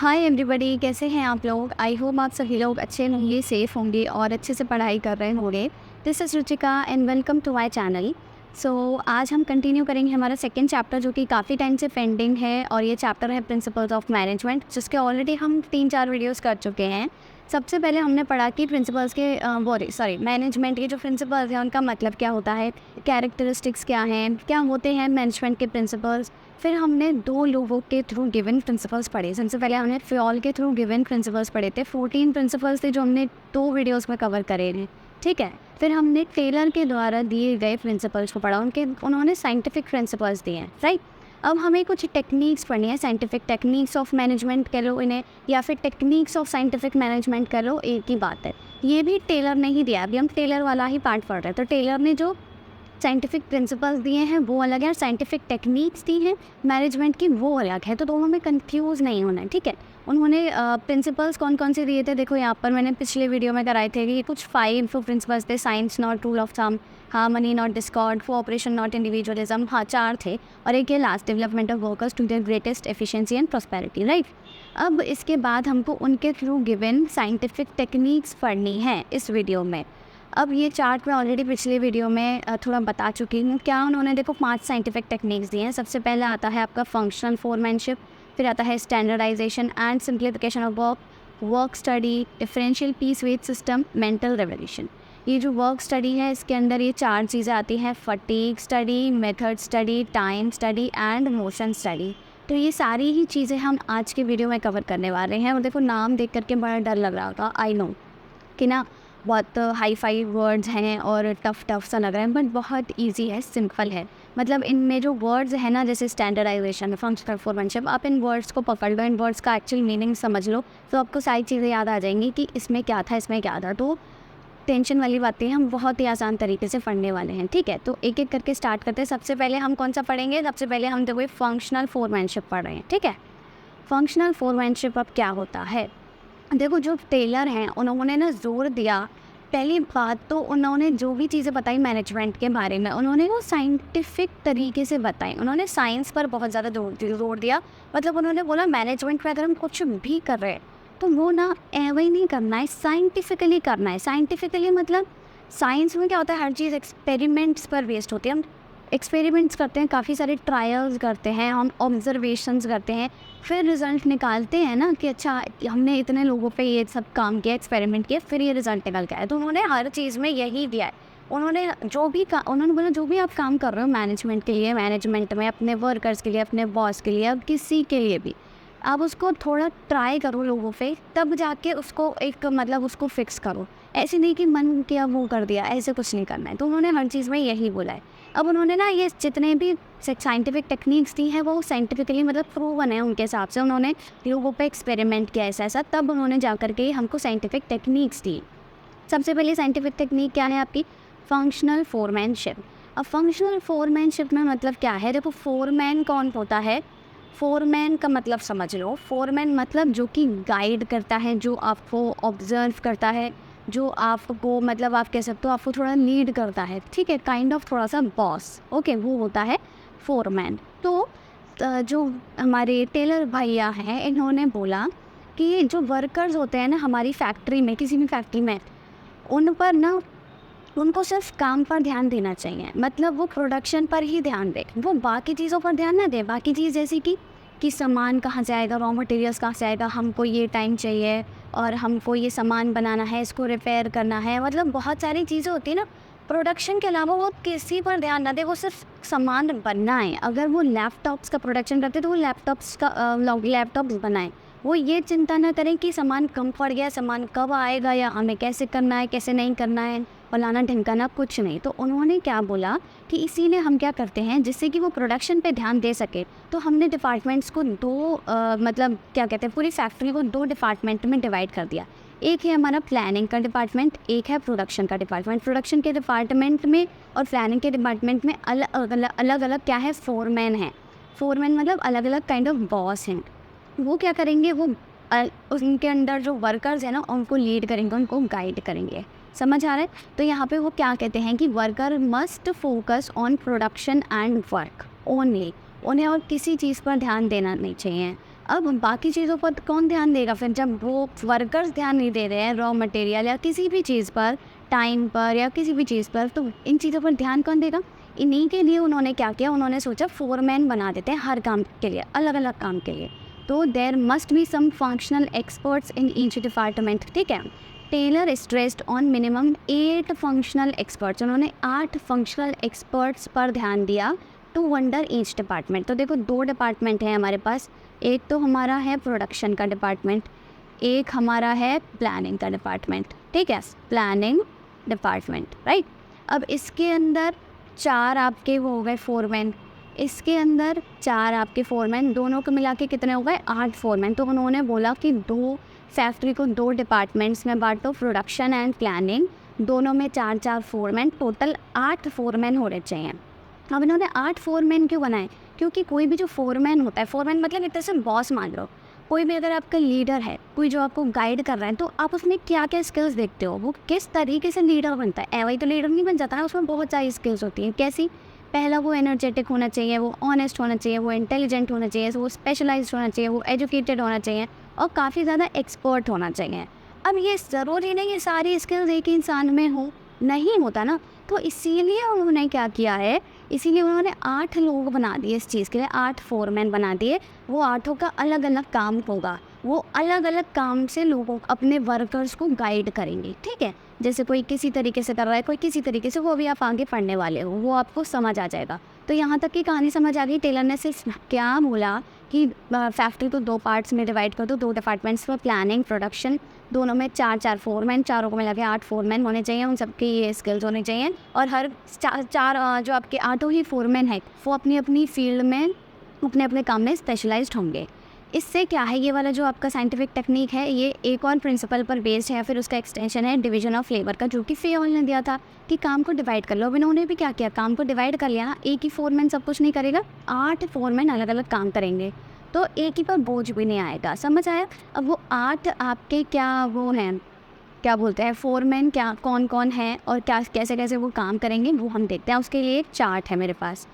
Hi everybody, कैसे हैं आप लोग। आई होप आप सभी लोग अच्छे होंगे, सेफ होंगे और अच्छे से पढ़ाई कर रहे होंगे। This is Ruchika and welcome to my channel. So आज हम कंटिन्यू करेंगे हमारा सेकंड चैप्टर, जो कि काफ़ी टाइम से पेंडिंग है, और ये चैप्टर है प्रिंसिपल्स ऑफ मैनेजमेंट, जिसके ऑलरेडी हम 3-4 वीडियोस कर चुके हैं। सबसे पहले हमने पढ़ा कि प्रिंसिपल्स के मैनेजमेंट के जो प्रिंसिपल्स हैं उनका मतलब क्या होता है, कैरेक्टरिस्टिक्स क्या हैं, क्या होते हैं मैनेजमेंट के प्रिंसिपल्स। फिर हमने 2 लोगों के थ्रू गिवन प्रिंसिपल्स पढ़े। सबसे पहले हमने फ्योल के थ्रू गिवन प्रिंसिपल्स पढ़े थे। 14 प्रिंसिपल्स थे जो हमने 2 वीडियोस में कवर करे हैं, ठीक है। फिर हमने टेलर के द्वारा दिए गए प्रिंसिपल्स को पढ़ा, उन्होंने साइंटिफिक प्रिंसिपल्स दिए हैं, राइट। अब हमें कुछ टेक्निक्स पढ़नी है, साइंटिफिक टेक्निक्स ऑफ मैनेजमेंट कह लो इन्हें, या फिर टेक्निक्स ऑफ साइंटिफिक मैनेजमेंट कह लो, एक ही बात है। ये भी टेलर ने ही दिया, अभी हम टेलर वाला ही पार्ट पढ़ रहे हैं। तो टेलर ने जो साइंटिफिक प्रिंसिपल्स दिए हैं वो अलग है, और साइंटिफिक टेक्निक्स दी हैं मैनेजमेंट की वो अलग है। तो दोनों में कंफ्यूज नहीं होना है, ठीक है। उन्होंने प्रिंसिपल्स कौन कौन से दिए थे, देखो यहाँ पर मैंने पिछले वीडियो में कराए थे कि कुछ 5 प्रिंसिपल्स थे। Science not rule of thumb, harmony not discord, cooperation not individualism, हाँ 4 थे। और एक ये last, development of workers to their greatest efficiency and prosperity, right. अब इसके बाद हमको उनके थ्रू गिवन साइंटिफिक टेक्निक्स पढ़नी है इस वीडियो में। अब ये चार्ट मैं ऑलरेडी पिछले वीडियो में थोड़ा बता चुकी हूँ। क्या उन्होंने देखो 5 साइंटिफिक टेक्निक्स दिए हैं। सबसे पहला आता है आपका फंक्शनल फोरमैनशिप, फिर आता है standardisation and simplification of work, work study, differential piece wage system, mental revolution. ये जो वर्क स्टडी है इसके अंदर ये 4 चीज़ें आती हैं, fatigue study, method study, time study and motion study. तो ये सारी ही चीज़ें हम आज के वीडियो में कवर करने वाले हैं। और देखो नाम देख करके बड़ा डर लग रहा होगा, आई नो कि ना बहुत हाई फाई वर्ड्स हैं और टफ सा लग रहा है, बट बहुत इजी है, सिंपल है। मतलब इनमें जो वर्ड्स हैं ना, जैसे स्टैंडर्डाइजेशन, फंक्शनल फोरमैनशिप, आप इन वर्ड्स को पकड़ लो, इन वर्ड्स का एक्चुअल मीनिंग समझ लो, तो आपको सारी चीज़ें याद आ जाएंगी कि इसमें क्या था, इसमें क्या था। तो टेंशन वाली बातें हम बहुत ही आसान तरीके से पढ़ने वाले हैं, ठीक है। तो एक एक करके स्टार्ट करते हैं। सबसे पहले हम कौन सा पढ़ेंगे, सबसे पहले हम देखो फंक्शनल फोरमैनशिप पढ़ रहे हैं, ठीक है। फंक्शनल फोरमैनशिप अब क्या होता है, देखो जो टेलर हैं उन्होंने ना जोर दिया, पहली बात तो उन्होंने जो भी चीज़ें बताई मैनेजमेंट के बारे में, उन्होंने वो साइंटिफिक तरीके से बताई। उन्होंने साइंस पर बहुत ज़्यादा जोर दिया। मतलब उन्होंने बोला मैनेजमेंट में अगर हम कुछ भी कर रहे हैं तो वो ना एवं ही नहीं करना है, साइंटिफिकली करना है। साइंटिफिकली मतलब साइंस में क्या होता है, हर चीज़ एक्सपेरिमेंट्स पर बेस्ड होती है। हम एक्सपेरिमेंट्स करते हैं, काफ़ी सारे ट्रायल्स करते हैं, हम ऑब्जर्वेशंस करते हैं, फिर रिज़ल्ट निकालते हैं ना कि अच्छा हमने इतने लोगों पे ये सब काम किया, एक्सपेरिमेंट किया, फिर ये रिज़ल्ट निकल के आया। तो उन्होंने हर चीज़ में यही दिया है। उन्होंने बोला जो भी आप काम कर रहे हो मैनेजमेंट के लिए, मैनेजमेंट में अपने वर्कर्स के लिए, अपने बॉस के लिए, अब किसी के लिए भी, आप उसको थोड़ा ट्राई करो लोगों पे, तब जाके उसको एक मतलब उसको फिक्स करो। ऐसे नहीं कि मन किया वो कर दिया, ऐसे कुछ नहीं करना है। तो उन्होंने हर चीज़ में यही बोला है। अब उन्होंने ना ये जितने भी साइंटिफिक टेक्निक्स दी हैं वो साइंटिफिकली मतलब प्रूवन है उनके हिसाब से। उन्होंने लोगों पे एक्सपेरिमेंट किया ऐसा, तब उन्होंने जा कर के हमको साइंटिफिक टेक्निक्स दी। सबसे पहले साइंटिफिक टेक्निक क्या है आपकी, फंक्शनल फोरमैनशिप। अब फंक्शनल फोरमैनशिप में मतलब क्या है, देखो फोरमैन कौन होता है, फोरमैन का मतलब समझ लो। फोरमैन मतलब जो कि गाइड करता है, जो आपको ऑब्जर्व करता है, जो आपको मतलब आप कह सकते हो आपको थोड़ा लीड करता है, ठीक है, काइंड ऑफ थोड़ा सा बॉस, ओके, वो होता है फोरमैन। तो जो हमारे टेलर भैया हैं इन्होंने बोला कि जो वर्कर्स होते हैं ना हमारी फैक्ट्री में, किसी भी फैक्ट्री में, उन पर ना उनको सिर्फ काम पर ध्यान देना चाहिए। मतलब वो प्रोडक्शन पर ही ध्यान दें, वो बाकी चीज़ों पर ध्यान ना दें। बाकी चीज़ जैसे कि सामान कहाँ से आएगा, रॉ मटेरियल्स कहाँ से आएगा, हमको ये टाइम चाहिए और हमको ये सामान बनाना है, इसको रिपेयर करना है, मतलब बहुत सारी चीज़ें होती है ना प्रोडक्शन के अलावा, वो किसी पर ध्यान ना दे, वो सिर्फ सामान बनना है। अगर वो लैपटॉप्स का प्रोडक्शन करते तो वो लैपटॉप्स बनाएं। वो ये चिंता ना करें कि सामान कम पड़ गया, सामान कब आएगा, या हमें कैसे करना है, कैसे नहीं करना है, फलाना ढिमकाना, कुछ नहीं। तो उन्होंने क्या बोला कि इसीलिए हम क्या करते हैं, जिससे कि वो प्रोडक्शन पे ध्यान दे सके, तो हमने डिपार्टमेंट्स को मतलब क्या कहते हैं, पूरी फैक्ट्री को 2 डिपार्टमेंट में डिवाइड कर दिया। एक है हमारा प्लानिंग का डिपार्टमेंट, एक है प्रोडक्शन का डिपार्टमेंट। प्रोडक्शन के डिपार्टमेंट में और प्लानिंग के डिपार्टमेंट में अलग अलग क्या है, फोरमैन है। फोरमैन मतलब अलग अलग काइंड ऑफ बॉस हैं। वो क्या करेंगे, वो उनके अंडर जो वर्कर्स हैं ना उनको लीड करेंगे, उनको गाइड करेंगे। समझ आ रहा है। तो यहाँ पे वो क्या कहते हैं कि worker must focus on production and work only, उन्हें और किसी चीज़ पर ध्यान देना नहीं चाहिए। अब बाकी चीज़ों पर कौन ध्यान देगा फिर, जब वो वर्कर्स ध्यान नहीं दे रहे हैं रॉ मटेरियल या किसी भी चीज़ पर, टाइम पर या किसी भी चीज़ पर, तो इन चीज़ों पर ध्यान कौन देगा। इन्हीं के लिए उन्होंने क्या किया, उन्होंने सोचा फोरमैन बना देते हैं हर काम के लिए, अलग अलग काम के लिए। तो there must be some functional experts in each department, ठीक है। Taylor stressed on minimum 8 functional experts, उन्होंने 8 फंक्शनल एक्सपर्ट्स पर ध्यान दिया टू अंडर ईच डिपार्टमेंट। तो देखो 2 डिपार्टमेंट हैं हमारे पास, एक तो हमारा है प्रोडक्शन का डिपार्टमेंट, एक हमारा है प्लानिंग का डिपार्टमेंट, ठीक है, प्लानिंग डिपार्टमेंट, राइट। अब इसके अंदर 4 आपके हो गए फोरमैन, इसके अंदर 4 आपके फोरमैन, दोनों को मिला के कितने हो गए, 8 फोरमैन। तो उन्होंने बोला कि फैक्ट्री को 2 डिपार्टमेंट्स में बांटो, प्रोडक्शन एंड प्लानिंग, दोनों में 4-4 फोरमैन, टोटल 8 फोरमैन होने चाहिए। अब इन्होंने 8 फोरमैन क्यों बनाए, क्योंकि कोई भी जो फोरमैन होता है, फोरमैन मतलब एक तरह से बॉस मान लो, कोई भी अगर आपका लीडर है, कोई जो आपको गाइड कर रहा है, तो आप उसमें क्या क्या स्किल्स देखते हो, वो किस तरीके से लीडर बनता है। ऐसे ही तो लीडर नहीं बन जाता है, उसमें बहुत सारी स्किल्स होती हैं। कैसी, पहला वो एनर्जेटिक होना चाहिए, वो ऑनेस्ट होना चाहिए, वो इंटेलिजेंट होना चाहिए, वो स्पेशलाइज्ड होना चाहिए, वो एजुकेटेड होना चाहिए और काफ़ी ज़्यादा एक्सपर्ट होना चाहिए। अब ये ज़रूरी नहीं ये सारी स्किल्स एक ही इंसान में हो, नहीं होता ना। तो इसीलिए उन्होंने क्या किया है, इसीलिए उन्होंने 8 लोग बना दिए इस चीज़ के लिए, 8 फोरमैन बना दिए। वो 8 का अलग अलग काम होगा, वो अलग अलग काम से लोगों अपने वर्कर्स को गाइड करेंगे, ठीक है। जैसे कोई किसी तरीके से कर रहा है, कोई किसी तरीके से, वो भी आप आगे पढ़ने वाले हो, वो आपको समझ आ जाएगा। तो यहाँ तक की कहानी समझ आ गई। टेलर ने सिर्फ क्या बोला कि फैक्ट्री को 2 पार्ट्स में डिवाइड कर दो, 2 डिपार्टमेंट्स में, प्लानिंग, प्रोडक्शन, दोनों में 4-4 फोरमैन, चारों को मिला के 8 फोरमैन होने चाहिए, उन सबकी ये स्किल्स होनी चाहिए। और हर 4 जो आपके 8 ही फोरमैन है वो अपनी अपनी फील्ड में, अपने अपने काम में स्पेशलाइज्ड होंगे। इससे क्या है, ये वाला जो आपका साइंटिफिक टेक्निक है, ये एक और प्रिंसिपल पर बेस्ड है, फिर उसका एक्सटेंशन है डिवीजन ऑफ लेबर का, जो कि फेयोल ने दिया था कि काम को डिवाइड कर लो। अब इन्होंने भी क्या किया, काम को डिवाइड कर लिया ना, एक ही फोरमैन सब कुछ नहीं करेगा, 8 फोरमैन अलग अलग काम करेंगे, तो एक ही पर बोझ भी नहीं आएगा। समझ आया। अब वो 8 आपके क्या वो हैं, क्या बोलते हैं, फोरमैन क्या कौन कौन है और क्या कैसे कैसे वो काम करेंगे, वो हम देखते हैं। उसके लिए एक चार्ट है मेरे पास,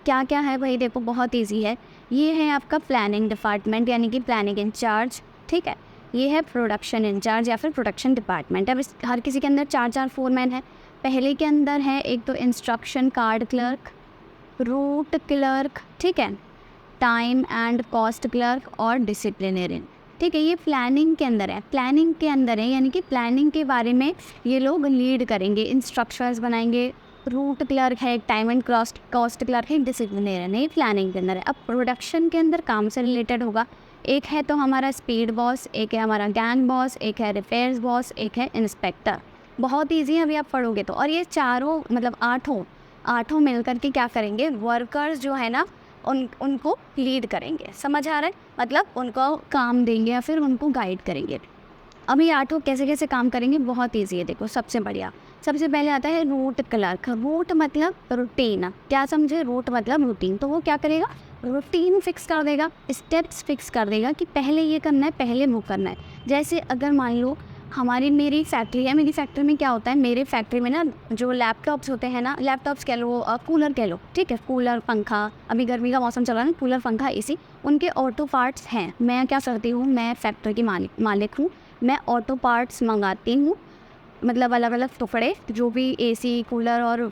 क्या क्या है भाई, देखो बहुत इजी है। ये है आपका प्लानिंग डिपार्टमेंट, यानी कि प्लानिंग इंचार्ज, ठीक है। ये है प्रोडक्शन इंचार्ज या फिर प्रोडक्शन डिपार्टमेंट। अब इस हर किसी के अंदर 4-4 फोरमैन है। पहले के अंदर है एक तो instruction card clerk, root clerk, ठीक है, टाइम एंड कॉस्ट क्लर्क और डिसिप्लिनरियन, ठीक है। ये प्लानिंग के अंदर है, प्लानिंग के अंदर है, यानी कि प्लानिंग के बारे में ये लोग लीड करेंगे, इंस्ट्रक्शंस बनाएंगे। रूट क्लर्क है, टाइम एंड कॉस्ट क्लर्क है, डिसिप्लिनरियन है, प्लानिंग के अंदर है। अब प्रोडक्शन के अंदर काम से रिलेटेड होगा, एक है तो हमारा स्पीड बॉस, एक है हमारा गैंग बॉस, एक है रिपेयर्स बॉस, एक है इंस्पेक्टर। बहुत ईजी है, अभी आप पढ़ोगे तो। और ये चारों मतलब आठों मिलकर के क्या करेंगे, वर्कर्स जो है ना उनको लीड करेंगे। समझ आ रहा है, मतलब उनको काम देंगे या फिर उनको गाइड करेंगे। अब ये 8 कैसे कैसे काम करेंगे, बहुत ईजी है। देखो सबसे बढ़िया, सबसे पहले आता है रूट क्लर्क। रूट मतलब रूटीन, क्या समझे, रूट मतलब रूटीन। तो वो क्या करेगा, रूटीन फिक्स कर देगा, स्टेप्स फिक्स कर देगा कि पहले ये करना है, पहले वो करना है। जैसे अगर मान लो मेरी फैक्ट्री है, मेरी फैक्ट्री में क्या होता है, मेरे फैक्ट्री में ना जो लैपटॉप्स होते हैं ना, लैपटॉप्स कह लो, कूलर कह लो, ठीक है, कूलर, पंखा, अभी गर्मी का मौसम चल रहा है ना, कूलर, पंखा, एसी, उनके ऑटो पार्ट्स हैं। मैं क्या करती हूँ, मैं फैक्ट्री की मालिक हूँ, मैं ऑटो पार्ट्स मंगाती हूँ, मतलब अलग अलग टुकड़े जो भी एसी, कूलर और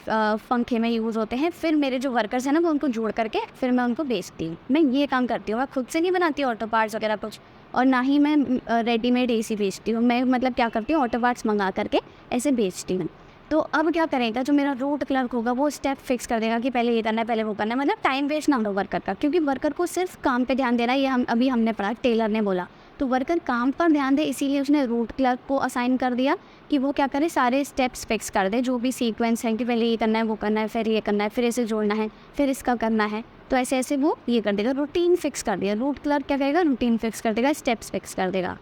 पंखे में यूज़ होते हैं। फिर मेरे जो वर्कर्स हैं ना, वो उनको जोड़ करके फिर मैं उनको बेचती हूँ। मैं ये काम करती हूँ, मैं खुद से नहीं बनाती ऑटो पार्ट्स वगैरह कुछ, और ना ही मैं रेडीमेड एसी बेचती हूँ। मैं मतलब क्या करती हूँ, ऑटो पार्ट्स मंगा करके ऐसे बेचती हूँ। तो अब क्या करेगा, जो मेरा रूट क्लर्क होगा वो स्टेप फिक्स कर देगा कि पहले ये करना है, पहले वो करना है, मतलब टाइम वेस्ट ना हो वर्कर का, क्योंकि वर्कर को सिर्फ काम पे ध्यान देना है। ये हमने पढ़ा, टेलर ने बोला, तो वर्कर काम पर ध्यान दे, इसीलिए उसने रूट क्लर्क को असाइन कर दिया कि वो क्या करे, सारे स्टेप्स फिक्स कर दे, जो भी सीक्वेंस है कि पहले ये करना है, वो करना है, फिर ये करना है, फिर इसे जोड़ना है, फिर इसका करना है। तो ऐसे ऐसे वो ये कर देगा, रूटीन फिक्स कर दिया। रूट क्लर्क क्या करेगा, रूटीन फिक्स कर देगा, स्टेप्स फिक्स कर देगा।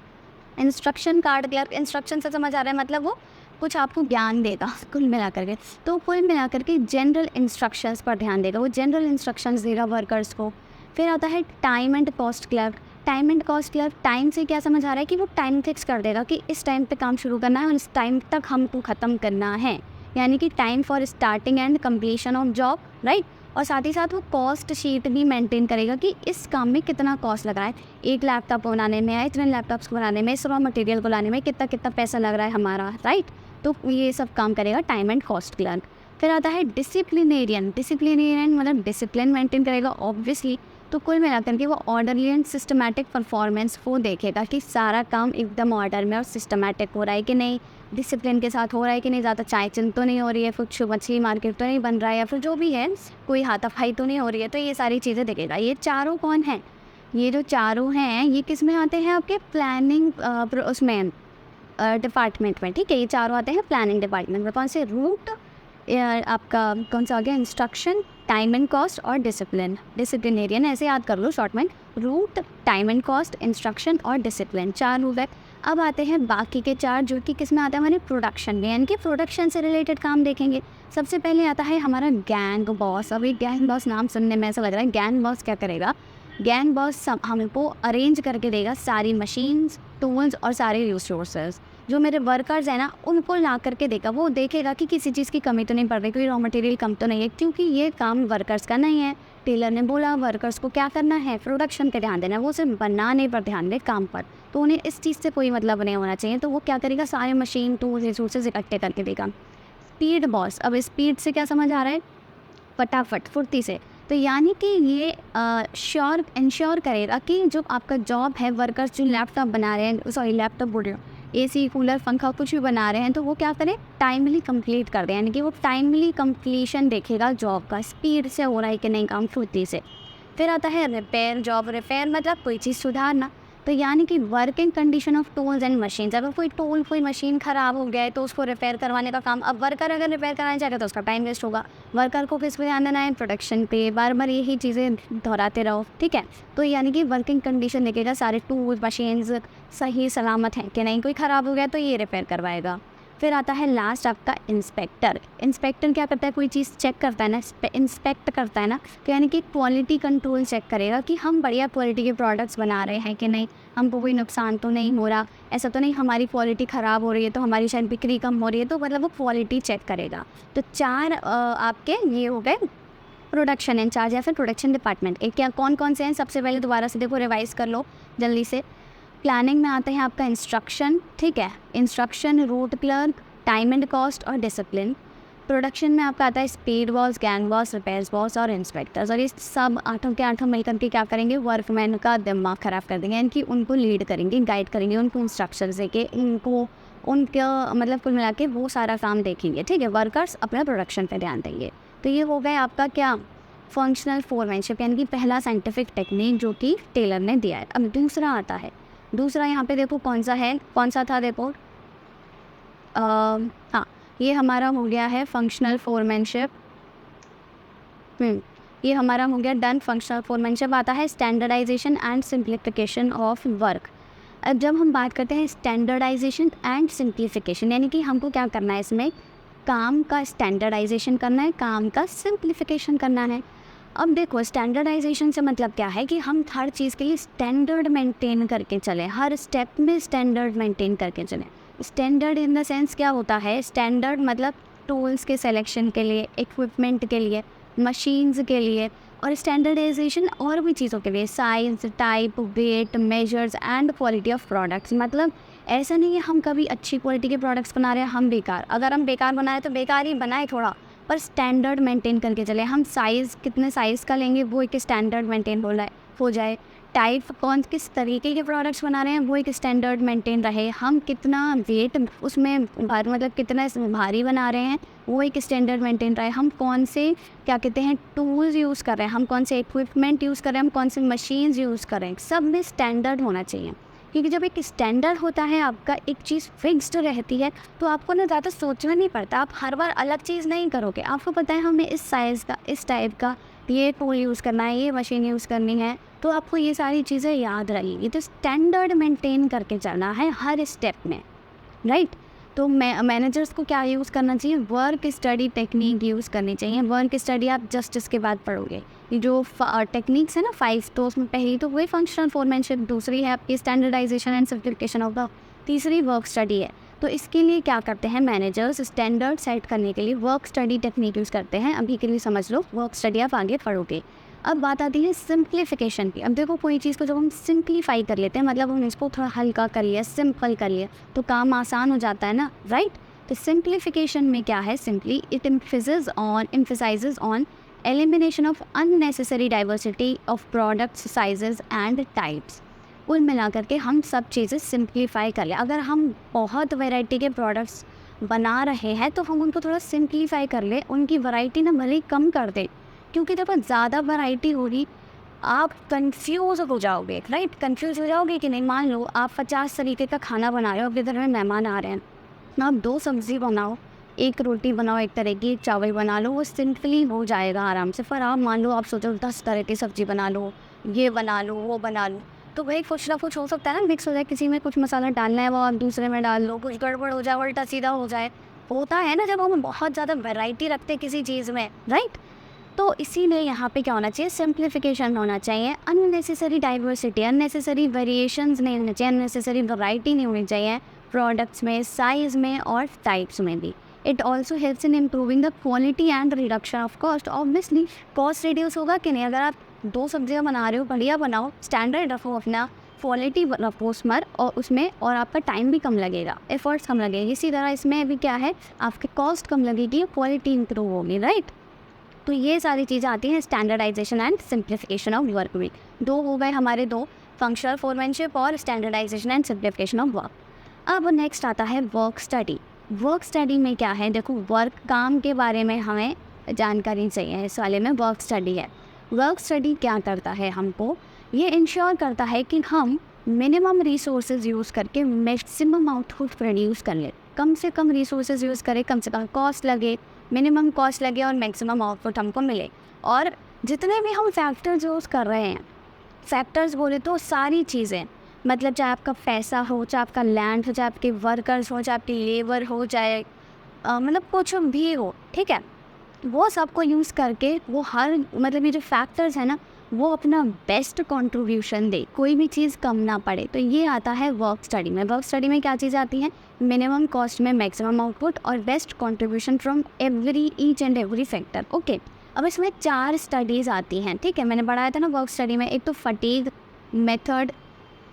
इंस्ट्रक्शन कार्ड क्लर्क, इंस्ट्रक्शन से समझ आ रहा है, मतलब वो कुछ आपको ज्ञान देगा कुल मिला करके। तो कुल मिला करके जनरल इंस्ट्रक्शंस पर ध्यान देगा, वो जनरल इंस्ट्रक्शंस देगा वर्कर्स को। फिर आता है time and cost clerk. Time and cost clerk, time से क्या समझ आ रहा है कि वो टाइम फिक्स कर देगा कि इस टाइम पे काम शुरू करना है और इस टाइम तक हमको ख़त्म करना है, यानी कि time for starting and completion of job, right. और साथ ही साथ वो कॉस्ट शीट भी मेंटेन करेगा कि इस काम में कितना कॉस्ट लग रहा है, एक लैपटॉप बनाने में या इतने लैपटॉप्स को बनाने में, इस रॉ मटेरियल को लाने में कितना कितना पैसा लग रहा है हमारा, राइट। तो ये सब काम करेगा टाइम एंड कॉस्ट क्लर्क। फिर आता है डिसिप्लिनेरियन। डिसिप्लिनेरियन मतलब डिसिप्लिन मेंटेन करेगा ऑब्वियसली। तो कुल मिलाकर के वो ऑर्डरली एंड सिस्टमैटिक परफॉर्मेंस वो देखेगा कि सारा काम एकदम ऑर्डर में और सिस्टमैटिक हो रहा है कि नहीं, डिसिप्लिन के साथ हो रहा है कि नहीं, ज़्यादा चाय चिन तो नहीं हो रही है, कुछ मछली मार्केट तो नहीं बन रहा है, या फिर जो भी है कोई हाथापाई तो नहीं हो रही है। तो ये सारी चीज़ें देखेगा। ये चारों कौन हैं? ये जो चारों हैं ये किस में आते हैं? आपके प्लानिंग उसमें डिपार्टमेंट में, ठीक है। ये चारों आते हैं प्लानिंग डिपार्टमेंट में। कौन से? रूट, आपका कौन सा आ गया? इंस्ट्रक्शन, टाइम एंड कॉस्ट और डिसिप्लिन। डिसिप्लिनेरियन ऐसे याद कर लो शॉर्ट में, route, time and cost, instruction और डिसिप्लिन, 4 हो गए। अब आते हैं बाकी के 4 जो कि किस में आते हैं? हमारे प्रोडक्शन में, यानी कि प्रोडक्शन से रिलेटेड काम देखेंगे। सबसे पहले आता है हमारा गैंग बॉस। अभी गैंग बॉस नाम सुनने में ऐसा लग रहा है, गैंग बॉस क्या करेगा? गैंग बॉस हमको अरेंज करके देगा सारी मशीन्स, टूल्स और सारे रिसोर्सेज। जो मेरे वर्कर्स हैं ना उनको ला करके देगा। वो देखेगा कि किसी चीज़ की कमी तो नहीं पड़ रही, कोई रॉ मटेरियल कम तो नहीं है, क्योंकि ये काम वर्कर्स का नहीं है। टेलर ने बोला वर्कर्स को क्या करना है? प्रोडक्शन पे ध्यान देना है, वो सिर्फ बनाने पर ध्यान दे, काम पर। तो उन्हें इस चीज़ से कोई मतलब नहीं होना चाहिए। तो वो क्या करेगा? सारे मशीन, टूल्स, रिसोर्सेज इकट्ठे करके देगा। Speed boss. अब स्पीड से क्या समझ आ रहा है? फटाफट, फुर्ती से। तो यानी कि ये इंश्योर करेगा कि जो आपका जॉब है, वर्कर्स जो लैपटॉप बना रहे हैं, सॉरी लैपटॉप बोल रहे हो, एसी, कूलर, पंखा कुछ भी बना रहे हैं, तो वो क्या करें? टाइमली कंप्लीट कर दें। यानी कि वो टाइमली कंप्लीशन देखेगा जॉब का, स्पीड से हो रहा है कि नहीं काम, फुर्ती से। फिर आता है रिपेयर जॉब। रिपेयर मतलब कोई चीज़ सुधारना। तो यानी कि working condition of tools and machines. अगर कोई टूल, कोई मशीन ख़राब हो गया है तो उसको रिपेयर करवाने का काम। अब वर्कर अगर रिपेयर कराना चाहेगा तो उसका टाइम वेस्ट होगा। वर्कर को किस पे ध्यान देना है? प्रोडक्शन पे। बार बार यही चीज़ें दोहराते रहो, ठीक है। तो यानी कि वर्किंग कंडीशन देखेगा, सारे टूल्स, मशीन्स सही सलामत हैं कि नहीं, कोई ख़राब हो गया तो ये रिपेयर करवाएगा। फिर आता है लास्ट आपका इंस्पेक्टर। इंस्पेक्टर क्या करता है? कोई चीज़ चेक करता है ना, इंस्पेक्ट करता है ना, तो यानी कि क्वालिटी कंट्रोल चेक करेगा कि हम बढ़िया क्वालिटी के प्रोडक्ट्स बना रहे हैं कि नहीं, हमको कोई नुकसान तो नहीं हो रहा, ऐसा तो नहीं हमारी क्वालिटी ख़राब हो रही है तो हमारी शायद बिक्री कम हो रही है। तो मतलब वो क्वालिटी चेक करेगा। तो 4 आपके ये हो गए प्रोडक्शन इंचार्ज या फिर प्रोडक्शन डिपार्टमेंट। एक क्या कौन कौन से हैं? सबसे पहले दोबारा से देखो, रिवाइज़ कर लो जल्दी से। प्लानिंग में आते हैं आपका इंस्ट्रक्शन, ठीक है, instruction, root clerk, time and cost और डिसिप्लिन। प्रोडक्शन में आपका आता है speed boss, gang boss, repairs boss और इंस्पेक्टर्स। और ये सब 8 के 8 मिलकर के क्या करेंगे? वर्कमैन का दिमाग ख़राब कर देंगे, यानी कि उनको लीड करेंगे, गाइड करेंगे, उनको इंस्ट्रक्शंस देके उनको उनका मतलब कुल मिला के वो सारा काम देखेंगे, ठीक है। वर्कर्स अपना प्रोडक्शन पे ध्यान देंगे। तो ये हो गया आपका क्या? फंक्शनल फोरमैनशिप, यानी कि पहला साइंटिफिक टेक्निक जो कि टेलर ने दिया है। अब दूसरा आता है। दूसरा यहाँ पे देखो कौन सा है, कौन सा था देखो, हाँ ये हमारा हो गया है फंक्शनल फोरमैनशिप। ये हमारा हो गया डन। फंक्शनल फोरमैनशिप आता है standardisation and simplification of work. अब जब हम बात करते हैं स्टैंडर्डाइजेशन एंड सिंप्लीफिकेशन, यानी कि हमको क्या करना है? इसमें काम का स्टैंडर्डाइजेशन करना है, काम का सिंप्लीफिकेशन करना है। अब देखो स्टैंडर्डाइजेशन से मतलब क्या है कि हम हर चीज़ के लिए स्टैंडर्ड मेंटेन करके चलें, हर स्टेप में स्टैंडर्ड मेंटेन करके चलें। स्टैंडर्ड इन द सेंस क्या होता है? स्टैंडर्ड मतलब टूल्स के सिलेक्शन के लिए, इक्विपमेंट के लिए, मशीन्स के लिए, और स्टैंडर्डाइजेशन और भी चीज़ों के लिए, size, type, weight, measures and quality of products. मतलब ऐसा नहीं है हम कभी अच्छी क्वालिटी के प्रोडक्ट्स बना रहे हैं हम बेकार, अगर हम बेकार बनाए तो बेकार ही बनाए थोड़ा, पर स्टैंडर्ड मेंटेन करके चले। हम साइज़ कितने साइज़ का लेंगे वो एक स्टैंडर्ड मेंटेन हो जाए। टाइप कौन किस तरीके के प्रोडक्ट्स बना रहे हैं वो एक स्टैंडर्ड मेंटेन रहे। हम कितना वेट उसमें मतलब कितना भारी बना रहे हैं वो एक स्टैंडर्ड मेंटेन रहे। हम कौन से क्या कहते हैं टूल्स यूज़ कर रहे हैं, हम कौन से इक्विपमेंट यूज़ कर रहे हैं, हम कौन से मशीन्स यूज़ कर रहे हैं, सब में स्टैंडर्ड होना चाहिए। क्योंकि जब एक स्टैंडर्ड होता है, आपका एक चीज़ फिक्स्ड रहती है, तो आपको ना ज़्यादा सोचना नहीं पड़ता, आप हर बार अलग चीज़ नहीं करोगे। आपको पता है हमें इस साइज़ का, इस टाइप का ये टूल यूज़ करना है, ये मशीन यूज़ करनी है, तो आपको ये सारी चीज़ें याद रहेंगी। तो स्टैंडर्ड मेंटेन करके चलना है हर स्टेप में, राइट। तो मैनेजर्स को क्या यूज़ करना चाहिए? वर्क स्टडी टेक्निक यूज़ करनी चाहिए। वर्क स्टडी आप जस्ट इसके बाद पढ़ोगे। ये जो टेक्निक्स है ना 5, तो उसमें पहली तो वही फंक्शनल फोरमैनशिप, दूसरी है आपकी standardisation and simplification of the, तीसरी वर्क स्टडी है। तो इसके लिए क्या करते हैं मैनेजर्स, स्टैंडर्ड सेट करने के लिए वर्क स्टडी टेक्निक यूज़ करते हैं। अभी के लिए समझ लो, वर्क स्टडी आप आगे पढ़ोगे। अब बात आती है सिंप्लीफिकेशन की। अब देखो, कोई चीज़ को जब हम सिंप्लीफाई कर लेते हैं, मतलब हम इसको थोड़ा हल्का कर लिया, सिंपल कर लिया, तो काम आसान हो जाता है ना, राइट। तो सिंप्लीफिकेशन में क्या है, simply it emphasizes on elimination of unnecessary diversity of products, sizes and types. कुल मिला करके हम सब चीज़ें सिंप्लीफाई कर लें। अगर हम बहुत वैरायटी के प्रोडक्ट्स बना रहे हैं तो हम उनको थोड़ा सिंप्लीफाई कर लें, उनकी वैरायटी ना भले ही कम कर दें, क्योंकि जब ज़्यादा वैरायटी होगी आप कंफ्यूज हो जाओगे, राइट। कंफ्यूज हो जाओगे कि नहीं। मान लो आप 50 तरीके का खाना बना रहे हो, आपके घर में मेहमान आ रहे हैं, आप 2 सब्ज़ी बनाओ, एक रोटी बनाओ, एक तरह की, एक चावल बना लो, वो सिंपली हो जाएगा आराम से। पर आप मान लो आप सोचो 10 तरह की सब्ज़ी बना लो, ये बना लो, वो बना लो, तो भाई कुछ ना कुछ हो सकता है ना, मिक्स हो जाए। किसी में कुछ मसाला डालना है वो आप दूसरे में डाल लो, कुछ गड़बड़ हो जाए, उल्टा सीधा हो जाए। होता है ना जब हम बहुत ज़्यादा वैरायटी रखते हैं किसी चीज़ में, राइट। तो इसीलिए यहाँ पे क्या होना चाहिए, सिंप्लीफिकेशन होना चाहिए। अननेसेसरी डाइवर्सिटी, अननेसेसरी वेरिएशंस नहीं होने चाहिए, अननेसेसरी वैरायटी नहीं होनी चाहिए प्रोडक्ट्स में, साइज़ में और टाइप्स में भी। It also helps in improving the quality and reduction of cost. Obviously cost reduce होगा कि नहीं। अगर आप 2 सब्जियां बना रहे हो, बढ़िया बनाओ, स्टैंडर्ड रखो, अपना क्वालिटी रखो उसमें, और आपका टाइम भी कम लगेगा, एफर्ट्स कम लगेगी। इसी तरह इसमें भी क्या है, आपकी कॉस्ट कम लगेगी, क्वालिटी इंप्रूव होगी, राइट। तो ये सारी चीज़ें आती हैं standardisation and simplification of work में। 2 हो गए हमारे 2, फंक्शनल फोरमैनशिप और standardisation and simplification of work. अब नेक्स्ट आता है वर्क स्टडी। वर्क स्टडी में क्या है, देखो वर्क, काम के बारे में हमें जानकारी चाहिए, इस वाले में वर्क स्टडी है। वर्क स्टडी क्या करता है, हमको ये इंश्योर करता है कि हम मिनिमम रिसोर्सेज यूज़ करके मैक्सिमम आउटपुट प्रोड्यूस कर लें। कम से कम रिसोर्सेज यूज़ करें, कम से कम कॉस्ट लगे, मिनिमम कॉस्ट लगे और मैक्सिमम आउटपुट हमको मिले। और जितने भी हम फैक्टर्स यूज़ कर रहे हैं, फैक्टर्स बोले तो सारी चीज़ें, मतलब चाहे आपका पैसा हो, चाहे आपका लैंड हो, चाहे आपके वर्कर्स हो, चाहे आपकी लेबर हो, चाहे मतलब कुछ भी हो, ठीक है, वो सबको यूज़ करके वो हर, मतलब ये जो फैक्टर्स है ना, वो अपना बेस्ट कंट्रीब्यूशन दे, कोई भी चीज़ कम ना पड़े। तो ये आता है वर्क स्टडी में। वर्क स्टडी में क्या चीज़ें आती हैं, मिनिमम कॉस्ट में मैक्सिमम आउटपुट और best contribution from each and every factor. Okay, अब इसमें 4 स्टडीज़ आती हैं, ठीक है, मैंने बढ़ाया था ना वर्क स्टडी में। एक तो fatigue, method,